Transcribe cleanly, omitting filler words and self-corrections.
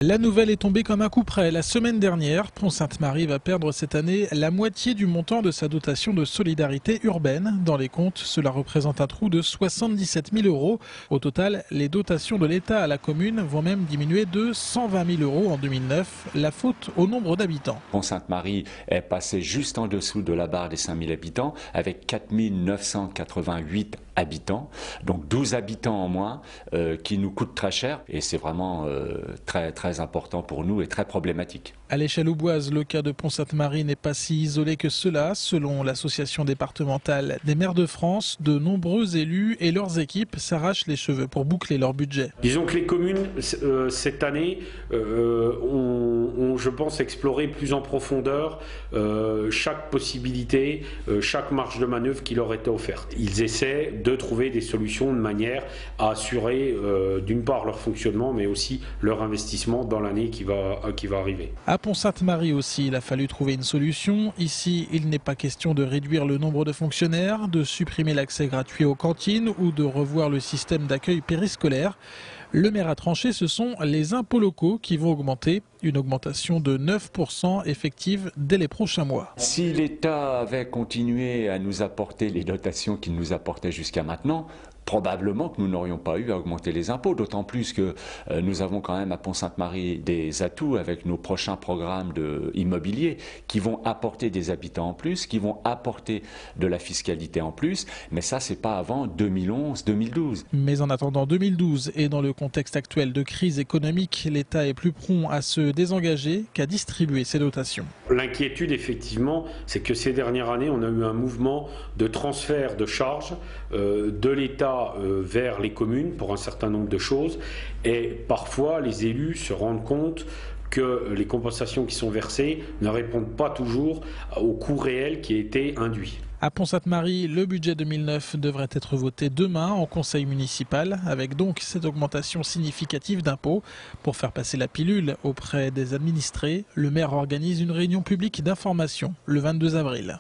La nouvelle est tombée comme un coup près. La semaine dernière, Pont-Sainte-Marie va perdre cette année la moitié du montant de sa dotation de solidarité urbaine. Dans les comptes, cela représente un trou de 77 000 euros. Au total, les dotations de l'État à la commune vont même diminuer de 120 000 euros en 2009. La faute au nombre d'habitants. Pont-Sainte-Marie est passé juste en dessous de la barre des 5 000 habitants avec 4 988 habitants. Donc 12 habitants en moins qui nous coûtent très cher et c'est vraiment très important pour nous et très problématique. À l'échelle auboise, le cas de Pont-Sainte-Marie n'est pas si isolé que cela. Selon l'association départementale des maires de France, de nombreux élus et leurs équipes s'arrachent les cheveux pour boucler leur budget. Disons que les communes, cette année, ont, je pense, exploré plus en profondeur chaque possibilité, chaque marge de manœuvre qui leur était offerte. Ils essaient de trouver des solutions de manière à assurer d'une part leur fonctionnement, mais aussi leur investissement dans l'année qui va arriver. À Pont-Sainte-Marie aussi, il a fallu trouver une solution. Ici, il n'est pas question de réduire le nombre de fonctionnaires, de supprimer l'accès gratuit aux cantines ou de revoir le système d'accueil périscolaire. Le maire a tranché, ce sont les impôts locaux qui vont augmenter. Une augmentation de 9% effective dès les prochains mois. Si l'État avait continué à nous apporter les dotations qu'il nous apportait jusqu'à maintenant, probablement que nous n'aurions pas eu à augmenter les impôts, d'autant plus que nous avons quand même à Pont-Sainte-Marie des atouts avec nos prochains programmes immobiliers qui vont apporter des habitants en plus, qui vont apporter de la fiscalité en plus, mais ça c'est pas avant 2011-2012. Mais en attendant 2012 et dans le contexte actuel de crise économique, l'État est plus prompt à se désengager qu'à distribuer ses dotations. L'inquiétude effectivement, c'est que ces dernières années on a eu un mouvement de transfert de charges de l'État vers les communes pour un certain nombre de choses et parfois les élus se rendent compte que les compensations qui sont versées ne répondent pas toujours au coût réel qui a été induit. À Pont-Sainte-Marie, le budget 2009 devrait être voté demain en conseil municipal, avec donc cette augmentation significative d'impôts. Pour faire passer la pilule auprès des administrés, le maire organise une réunion publique d'information le 22 avril.